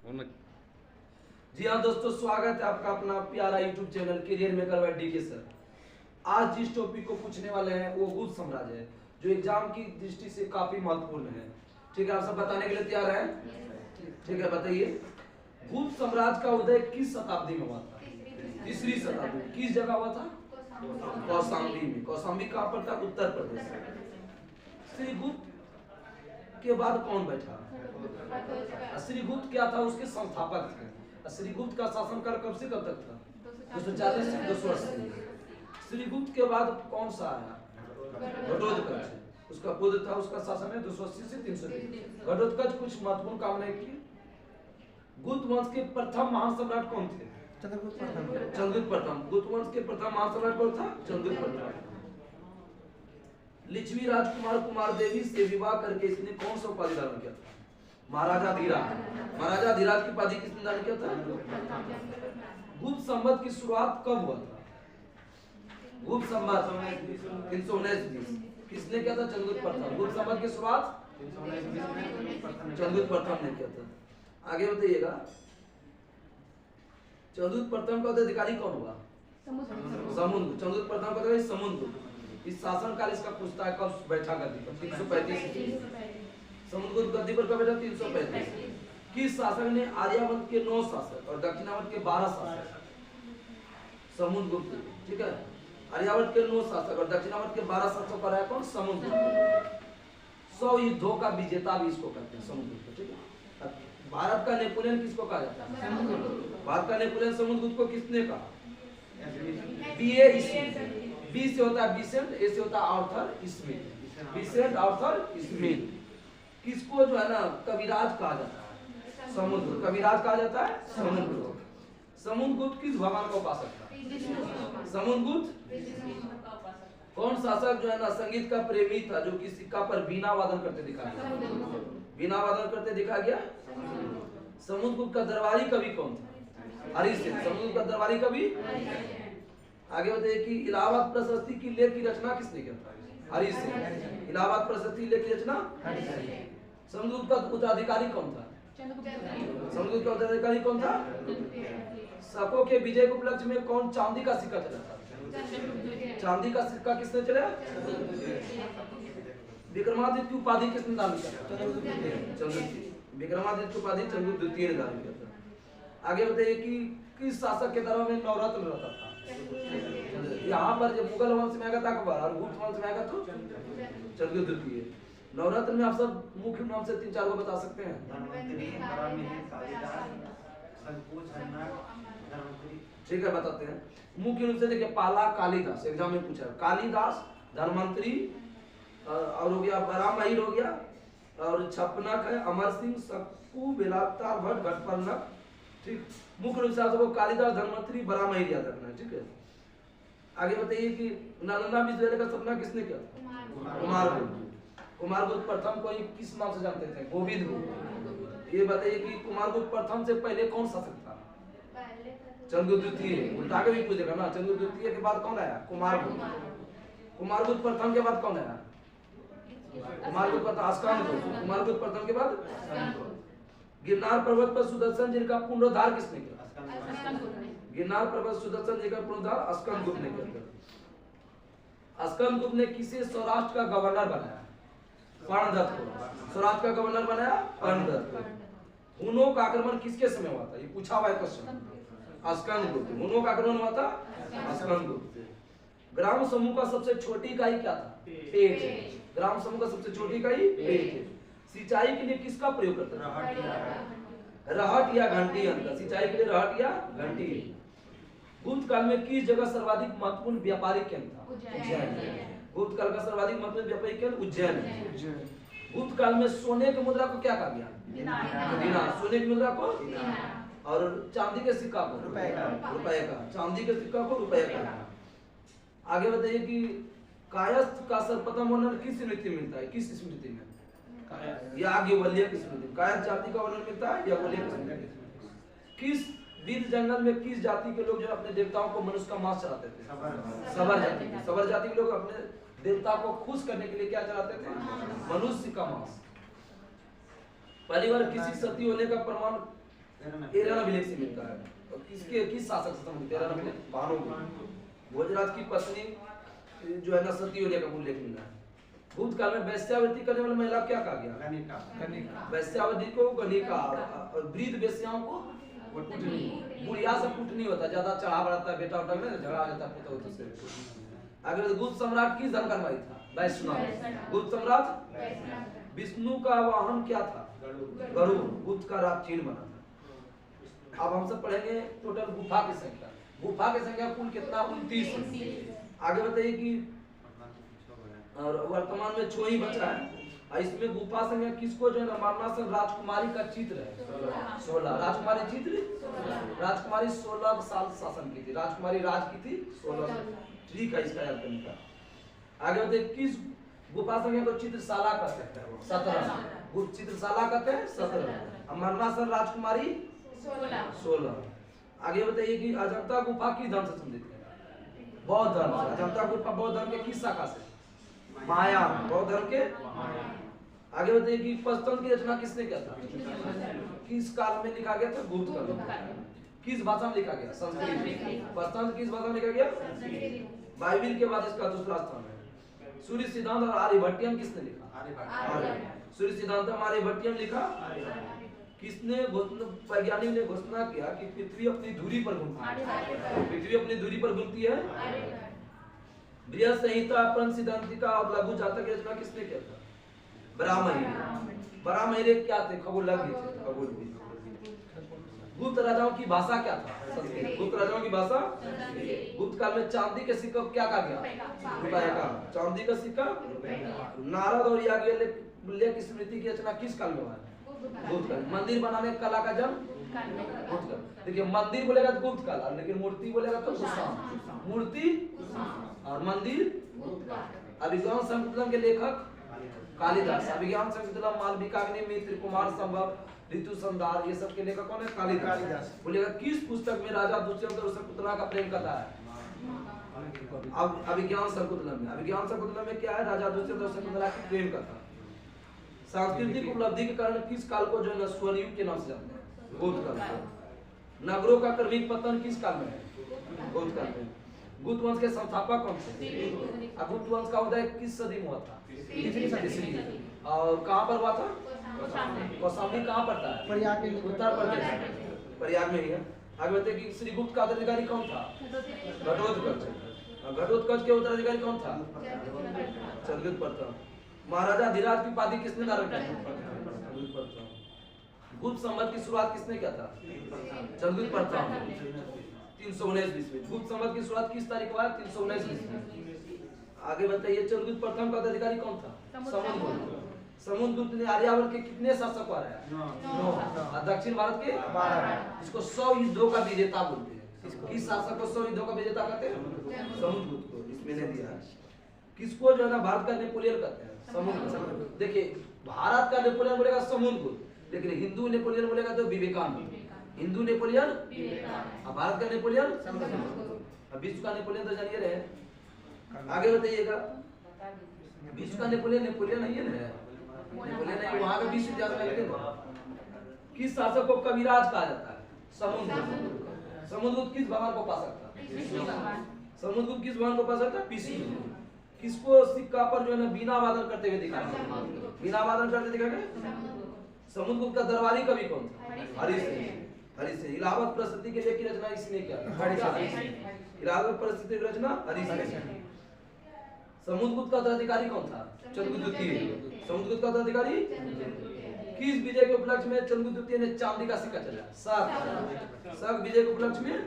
जी हाँ दोस्तों, स्वागत है आपका अपना प्यारा YouTube channel career maker by DK sir. आज जिस टॉपिक को पूछने वाले हैं वो गुप्त साम्राज्य है, जो एग्जाम की दृष्टि से काफी महत्वपूर्ण है। ठीक है, आप सब बताने के लिए तैयार हैं? ठीक है, बताइए गुप्त साम्राज्य का उदय किस शताब्दी में हुआ था? तीसरी शताब्दी। किस जगह हुआ था? कौशाम्बी में। कौशाम्बी कहाँ पर था? उत्तर प्रदेश। श्रीगुप्त के बाद कौन बैठा? श्रीगुप्त क्या था? उसके संस्थापक थे। श्रीगुप्त का शासनकाल कब से कब तक था? 240 से 280। श्रीगुप्त के बाद कौन सा आया? घटोत्कच। उसका पुत्र था, उसका शासन है 280 से 320। घटोत्कच कुछ महत्वपूर्ण काम नहीं किए। गुप्त वंश के प्रथम महान सम्राट कौन थे? चंद्रगुप्त प्रथम। गुप्त वंश के प्रथम महान सम्राट कौन था? चंद्रगुप्त प्रथम। लिच्छवी राजकुमार कुमार देवी से विवाह करके इसने कौन सा उपाधि धारण किया था? महाराजा धीराज। महाराजा धीराज की उपाधि किसने धारण किया था? गुप्त संवत की शुरुआत कब हुआ था? गुप्त संवत 319 किसने किया था? चंद्रगुप्त प्रथम। गुप्त संवत की शुरुआत चंद्रगुप्त प्रथम ने किया था। आगे बताइएगा, चंद्रगुप्त प्रथम का उत्तराधिकारी कौन हुआ? समुद्रगुप्त। चंद्रगुप्त प्रथम का समुद्रगुप्त। इस शासनकाल इसका पूछता है कब बैठा गद्दी पर? 335। समुद्रगुप्त गद्दी पर कब बैठा? 335। किस शासक ने आर्यावर्त के 9 शासक और दक्षिणावर्त के 12 शासक? समुद्रगुप्त। ठीक है, आर्यावर्त के 9 शासक और दक्षिणावर्त के 12 शासक पर है कौन? समुद्रगुप्त। 100 युद्धों का विजेता भी इसको कहते हैं, समुद्रगुप्त। ठीक है, भारत का नेपोलियन किसको कहा जाता है? भारत का नेपोलियन समुद्रगुप्त को किसने कहा? बी से होता है बिसेंट, ए से होता है Arthur Smith. Besant Arthur Smith. किसको जो है ना कविराज कहा जाता है? समुद्रगुप्त। कविराज कहा जाता है समुद्रगुप्त। समुद्रगुप्त किस भगवान का उपासक था? समुद्रगुप्त कौन शासक जो है ना संगीत का प्रेमी था, जो कि सिक्का पर बीना वादन करते दिखा गया? बीना वादन करते दिखा गया। समुद्रगुप्त का दरबारी कवि कौन था? हरिश्चंद्र। समुद्रगुप्त का दरबारी कवि। आगे बताइए कि इलाहाबाद प्रशस्ति की लेख की रचना किसने किया था? हरिश्चंद्र। इलाहाबाद प्रशस्ति लेख की रचना। समुद्रगुप्त का उत्तराधिकारी कौन था? समुद्रगुप्त का उत्तराधिकारी कौन था? शकों के विजय के उपलक्ष्य में कौन चांदी का सिक्का चला था? चांदी का सिक्का किसने चला? विक्रमादित्य की उपाधि किसने दान किया? चंद्रगुप्त। विक्रमादित्य की उपाधि चंद्रगुप्त द्वितीय ने दान किया था। आगे बताइए कि किस शासक के दरबार में नवरत्न रहता था? यहाँ पर जब मुगल वंश में आएगा था अकबर और गुप्त वंश में आएगा तो चंद्रगुप्त द्वितीय। नवरत्न में आप सब मुख्य नाम से 3-4 को बता सकते हैं? ठीक है, बताते हैं। मुख्य रूप से देखिए, पहला कालिदास, एग्जाम में पूछा है। कालिदास, धन्वंतरी और हो गया बरामहिर हो गया, और छपनक है, अमर सिंह, सक्कू, बेलातार भट्ट, घटपर्णक। ठीक, मुख्य रूप से आप सबको कालिदास, धन्वंतरी, बरामहिर याद रखना है। ठीक है, आगे बताइए कि नालंदा विश्वविद्यालय का स्थापना किसने किया? कुमारगुप्त। कुमारगुप्त प्रथम को किस नाम से जानते थे? गोविंद गुप्त। ये बताइए कि कुमारगुप्त प्रथम से पहले कौन शासक था? चंद्रगुप्त द्वितीय। उल्टा के भी पूछेगा ना, चंद्रगुप्त द्वितीय के बाद कौन आया? कुमारगुप्त। कुमारगुप्त प्रथम के बाद कौन आया? कुमारगुप्त प्रथम स्कंदगुप्त। कुमारगुप्त प्रथम के बाद गिरनार पर्वत पर सुदर्शन जी का पुनरुद्धार किसने किया? गिरनार पर्वत सुदर्शन जी का पुनरुद्धार स्कंदगुप्त ने किया। स्कंदगुप्त ने किसे सौराष्ट्र का गवर्नर बनाया? कर्णदत्त को। सौराष्ट्र का गवर्नर बनाया कर्णदत्त को। हुनों का आक्रमण किसके समय हुआ था? ये पूछा हुआ है क्वेश्चन। स्कंदगुप्त। हुनों का आक्रमण हुआ था स्कंदगुप्त। ग्राम समूह का सबसे छोटी इकाई क्या था? पेट। ग्राम समूह का सबसे छोटी इकाई पेट। सिंचाई के लिए किसका प्रयोग करते थे? रहट या घंटी यंत्र। सिंचाई के लिए रहट या घंटी। गुप्त काल में किस जगह सर्वाधिक महत्वपूर्ण व्यापारिक केंद्र था? उज्जैन। गुप्त काल का सर्वाधिक महत्वपूर्ण व्यापारिक केंद्र उज्जैन। गुप्त काल में सोने की मुद्रा को क्या कहा गया? दिनार। सोने की मुद्रा को और चांदी के सिक्का को रुपए का। चांदी के सिक्का को रुपए का। आगे बताइए कि कायस्थ का सर्वप्रथम वर्णन किस स्मृति में मिलता है? किस स्मृति में? याज्ञवल्क्य की स्मृति। कायस्थ जाति का वर्णन मिलता है याज्ञवल्क्य की स्मृति। किस विद जंगल में किस जाति के लोग जो अपने देवताओं को मनुष्य का मांस चढ़ाते थे? सबर जाति के। सबर जाति के लोग अपने देवता को खुश करने के लिए क्या चढ़ाते थे? मनुष्य का मांस। पहली बार किसी सती होने का प्रमाण एरन अभिलेख से मिलता है। और किसके किस शासक से संबंधित? एरन अभिलेख भानु भोजराज की पत्नी जो है ना सती होने का उल्लेख मिला है। भूतकाल में वैश्यावृत्ति करने वाली महिला क्या कहा गया? वैश्यावृत्ति को गणिका, और वृद्ध वेश्याओं को बुढ़िया से कुटनी होता, ज्यादा चढ़ा बढ़ाता है, बेटा उठा में झगड़ा आ जाता है पुत्र से। आगे गुप्त सम्राट किस धर्म का अनुयायी था? वैष्णव। गुप्त सम्राट विष्णु का वाहन क्या था? गरुड़। गुप्त का राज चिन्ह बना था। अब हम सब पढ़ेंगे टोटल गुफा की संख्या। गुफा की संख्या कुल कितना? 29। आगे बताइए कि और वर्तमान में 6 ही बचा है। इसमें गुफा संख्या किसको जो है ना मरणासन राजकुमारी का चित्र है 16। राजकुमारी चित्र, राजकुमारी 16 साल शासन की थी। राजकुमारी राज की थी 16। ठीक है, इसका याद करने का। आगे बताइए किस गुफा संख्या को चित्रशाला कहते हैं? 17। गुप्त चित्रशाला कहते हैं 17। मरणासन राजकुमारी 16। आगे बताइए कि अजंता गुफा किस धर्म से संबंधित है? बौद्ध धर्म से। अजंता गुफा बौद्ध धर्म के किस शाखा से? माया, बौद्ध धर्म के। आगे बताइए कि पंचतंत्र की रचना किसने किया था? किस काल में लिखा गया था? गुप्त काल में। किस भाषा में लिखा गया? संस्कृत। पंचतंत्र किस भाषा में लिखा गया? बाइबिल के बाद इसका दूसरा स्थान है। सूर्य सिद्धांत और आर्यभट्टियम किसने लिखा? सूर्य सिद्धांत आर्यभट्टियम लिखा। किसने वैज्ञानिक ने घोषणा किया कि पृथ्वी अपनी धुरी पर घूमती है? पृथ्वी अपनी धुरी पर घूमती है। बृहद संहिता, प्रण सिद्धांतिका और लघु जातक की रचना किसने किया था? बरामहिर क्या थे? खगोलज्ञ थे, खगोलविद। गुप्त राजाओं की भाषा क्या था? संस्कृत। गुप्त राजाओं की भाषा। गुप्त काल में चांदी के सिक्का क्या कहा गया? रुपए का। चांदी का सिक्का। नारद और याज्ञवल्क्य की स्मृति की रचना किस काल में हुआ है? गुप्त काल। मंदिर बनाने कला का जन्म गुप्त काल। देखिए मंदिर बोलेगा तो गुप्त काल, लेकिन मूर्ति बोलेगा तो कुशाण। मूर्ति और मंदिर। अभिज्ञान शकुंतलम के लेखक कालिदास। अभिज्ञान शकुंतलम, मालविकाग्नि, कुमार संभव, ऋतु संधार, ये सब के लेखक कौन है? कालिदास। बोलेगा किस पुस्तक में राजा दुष्यंत और शकुंतला का प्रेम कथा है? अब अभिज्ञान शकुंतलम में। अभिज्ञान शकुंतलम में क्या है? राजा दुष्यंत और शकुंतला की प्रेम कथा। सांस्कृतिक उपलब्धि के कारण किस काल को जो है स्वर्णयुग के नाम से जानते हैं? गुप्त काल। नगरों का क्रमिक पतन किस काल में है? गुप्त काल में। गुप्त वंश के संस्थापक कौन थे? गुप्त वंश का उदय किस सदी में हुआ था? और कहाँ पर हुआ था? कौशाम्बी कहाँ पड़ता है? उत्तर प्रदेश, प्रयाग में ही है। आगे बताइए कि श्री गुप्त का उत्तराधिकारी कौन था? घटोत्कच। घटोत्कच के उत्तराधिकारी कौन था? चंद्रगुप्त प्रथम। महाराजा धीराज की उपाधि किसने धारण की? गुप्त संवत की शुरुआत किसने किया था? चंद्रगुप्त प्रथम। 319 ईस्वी। गुप्त संवत की शुरुआत किस तारीख को हुआ? 319 ईस्वी। आगे बताइए चंद्रगुप्त प्रथम का उत्तराधिकारी कौन था? समुद्रगुप्त। समुद्रगुप्त ने आर्यावर्त के कितने शासक को हराया? 9। दक्षिण भारत के 12। इसको 100 युद्धों का विजेता बोलते हैं। किस शासक को 100 युद्धों का विजेता कहते हैं? समुद्रगुप्त को। इसमें ने दिया। किसको जो है ना भारत का नेपोलियन कहते हैं? समुद्रगुप्त। देखिए भारत का नेपोलियन बोलेगा समुद्रगुप्त, लेकिन हिंदू नेपोलियन बोलेगा तो विवेकानंद। हिंदू नेपोलियन, और भारत का नेपोलियन समुद्रगुप्त। विश्व का नेपोलियन तो जानिए रहे। आगे बताइएगा विश्व का नेपोलियन नहीं है ना? नेपोलियन नहीं, वहां का विश्व इतिहास में लिखे थे। किस शासक को कविराज कहा जाता है? समुद्रगुप्त। समुद्रगुप्त किस भगवान को उपासक था? समुद्रगुप्त किस भगवान को उपासक था? विष्णु। किसको सिक्का पर जो है ना बीना वादन करते हुए दिखा गया? बीना वादन करते दिखा गया। समुद्रगुप्त का दरबारी कवि कौन था? हरि सिंह। इलाहाबाद परिस्थिति के लिए की रचना इसने किया? इलाहाबाद परिस्थिति की रचना हरि सिंह। समुद्रगुप्त का उत्तराधिकारी कौन था? चंद्रगुप्त द्वितीय। समुद्रगुप्त का उत्तराधिकारी। किस विजय के उपलक्ष्य में चंद्रगुप्त द्वितीय ने चांदी का सिक्का चलाया? शक विजय के उपलक्ष्य में।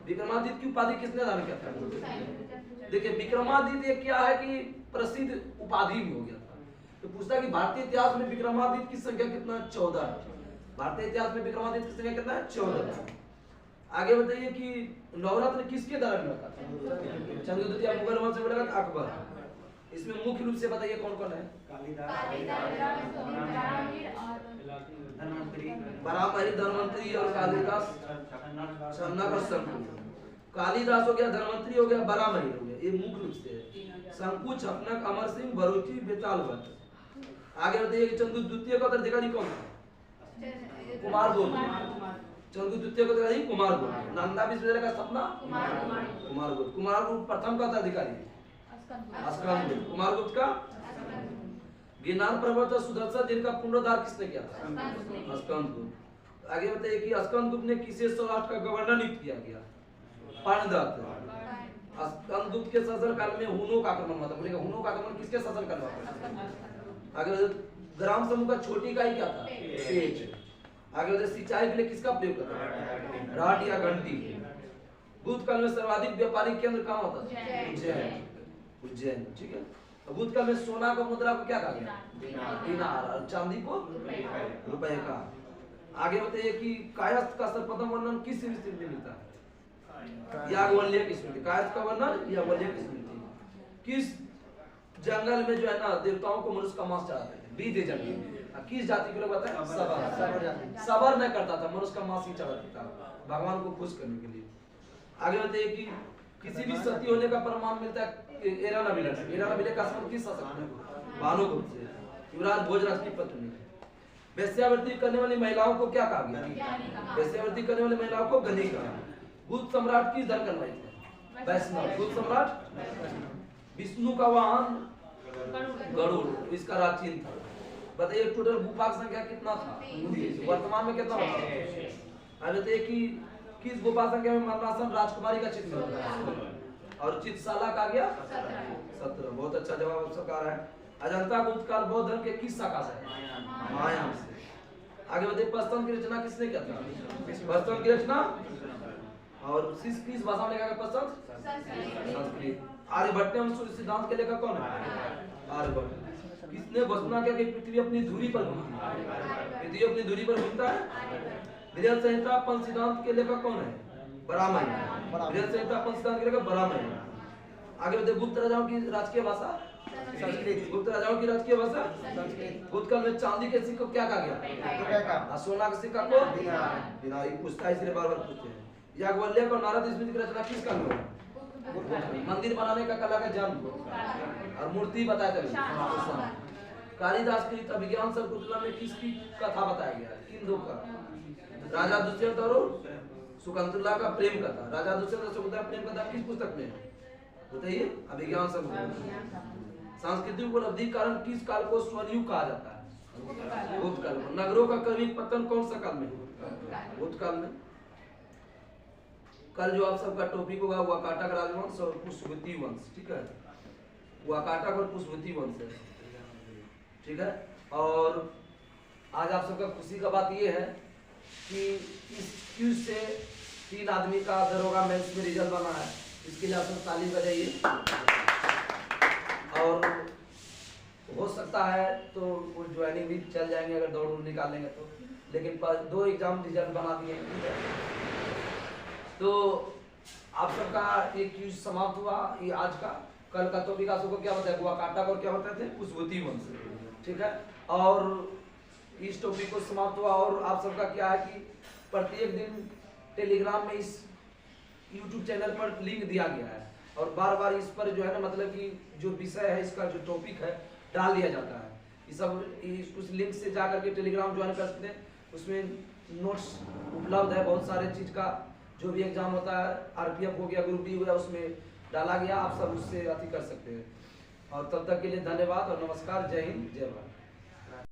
विक्रमादित्य की उपाधि किसने धारण किया था? देखिए विक्रमादित्य क्या है कि प्रसिद्ध उपाधि भी हो गया था। तो पूछता कि भारतीय इतिहास में विक्रमादित्य की संख्या कितना? 14 है। भारतीय इतिहास में विक्रमादित्य की संख्या कितना है? 14। आगे बताइए कि नवरत्न किसके द्वारा मिला था? चंद्रगुप्त द्वितीय मुगल वंश से मिला था अकबर। इसमें मुख्य रूप से बताइए कौन कौन है? बरामहिर, धनवंतरी और कालिदास। कालिदास हो गया, धनवंतरी हो गया, बरामहिर हो गया। ये मुख्य रूप से है। शंकु, छपनक, अमर सिंह, बरूची, बेताल भट्ट। आगे बताइए कि चंद्रगुप्त द्वितीय का उत्तराधिकारी कौन था? कुमार गोत्र, चंद्रगुप्त द्वितीय को उत्तराधिकारी कुमार गुप्त, नंदा विश्वविद्यालय का स्थापना कुमार गुप्त। कुमार गुप्त प्रथम का उत्तराधिकारी अस्कंद गुप्त। कुमार गुप्त का गिरनार पर्वत और सुदर्शन जिनका पुनरुद्धार किसने किया था? अस्कंद गुप्त। आगे बताइए कि अस्कंद गुप्त ने किसे सौराष्ट्र का गवर्नर नियुक्त किया गया? पाणिदत्त। अस्कंद गुप्त के शासनकाल में हुनों का आक्रमण हुआ था। बोलेगा हुनों का आक्रमण किसके शासनकाल में हुआ था? आगे ग्राम समूह का छोटी इकाई क्या था? पेज। आगे बताइए सिंचाई के लिए किसका प्रयोग करता है? राट या घंटी। भूतकाल में सर्वाधिक व्यापारिक केंद्र कहाँ होता था? उज्जैन। उज्जैन, ठीक है। भूतकाल में सोना का मुद्रा को क्या कहा गया? दिनार। और चांदी को रुपए का। आगे बताइए कि कायस्थ का सर्वप्रथम वर्णन किस स्मृति में मिलता है? याज्ञवल्क्य की स्मृति। कायस्थ का वर्णन याज्ञवल्क्य की स्मृति। किस जंगल में जो है ना देवताओं को मनुष्य का मांस चढ़ाते थे? बीज जंगल। किस जाति के लोग बताए? सबर। सबर न करता था, मनुष्य का मांस ही चढ़ाता था भगवान को खुश करने के लिए। आगे बताइए कि किसी भी सती होने का प्रमाण मिलता है एरानाबिलस। एरानाबिलस का संबंध किस शासक से? भानुगुप्त से। युवराज भोजराज की पत्नी। वेश्यावृत्ति करने वाली महिलाओं को क्या कहा गया? वेश्यावृत्ति करने वाली महिलाओं को गणिका। बुद्ध सम्राट किस धर्म का थे? वैष्णव। बुद्ध सम्राट। विष्णु का वाहन गरुड़, इसका राज चिन्ह था। बताइए टोटल भूभाग संख्या कितना था? वर्तमान में कितना होता है? बताइए कि किस भूभाग संख्या में मरणासन राजकुमारी का चित्र होता है? और चित्रशाला का गया 17। बहुत अच्छा जवाब आप सबका आ रहा है। अजंता गुप्त काल बौद्ध धर्म के किस शाखा से? महायान से। आगे बताइए प्रस्थान की रचना किसने किया था? प्रस्थान की रचना और किस भाषा में लिखा गया प्रस्थान? संस्कृत। आर्यभट्ट ने सूर्य सिद्धांत के लेखक कौन है? आर्यभट्ट। किसने घोषणा किया कि पृथ्वी अपनी धुरी पर घूमती है? पृथ्वी अपनी धुरी पर घूमता है। बृहद संहिता पंच सिद्धांत के लेखक कौन है? बरामायण। बृहद संहिता पंच सिद्धांत के लेखक बरामायण। आगे बताइए गुप्त राजाओं की राजकीय भाषा संस्कृत। गुप्त राजाओं की राजकीय भाषा संस्कृत। भूतकाल में चांदी के सिक्के को क्या कहा गया? सोना के सिक्का को दिनार। पूछता है इसलिए बार बार पूछते हैं। याज्ञवल्क्य और नारद स्मृति की रचना किस काल में हुई? मंदिर बनाने का कला का जन्म और मूर्ति बताया था। कालिदास कृत अभिज्ञान शकुंतला में किसकी कथा बताया गया है? किन दो का? राजा दुष्यंत और शकुंतला का प्रेम कथा। राजा दुष्यंत और शकुंतला प्रेम कथा किस पुस्तक में है? बताइए अभिज्ञान शकुंतला। सांस्कृतिक उपलब्धि कारण किस काल को स्वर्णयुग कहा जाता है? भूतकाल में। नगरों का क्रमिक पतन कौन सा काल में? भूतकाल में। कल जो आप सबका टॉपिक होगा वाकाटक राजवंश और पुष्पवती वंश, ठीक है? वाकाटक और पुष्पवती वंश है, ठीक है? और आज आप सबका खुशी का बात ये है कि इस क्यूज से 3 आदमी का दरोगा मेंस में रिजल्ट बना है। इसके लिए आप सब ताली बजाइए। और हो सकता है तो वो ज्वाइनिंग भी चल जाएंगे अगर दौड़ निकालेंगे तो, लेकिन 2 एग्जाम रिजल्ट बना दिए, ठीक है? तो आप सबका एक क्यूज समाप्त हुआ ये आज का। कल का टॉपिक आप सबको क्या बताया? वाकाटक और क्या बताते थे? पुष्पवती वंश, ठीक है? और इस टॉपिक को समाप्त हुआ। और आप सबका क्या है कि प्रत्येक दिन टेलीग्राम में इस यूट्यूब चैनल पर लिंक दिया गया है और बार बार इस पर जो है ना मतलब कि जो विषय है इसका जो टॉपिक है डाल दिया जाता है। ये सब उस लिंक से जा करके टेलीग्राम ज्वाइन कर सकते हैं। उसमें नोट्स उपलब्ध है बहुत सारे चीज का। जो भी एग्जाम होता है आरपीएफ हो गया, ग्रुप डी हो गया, उसमें डाला गया। आप सब उससे अति कर सकते हैं। और तब तक के लिए धन्यवाद और नमस्कार। जय हिंद, जय भारत।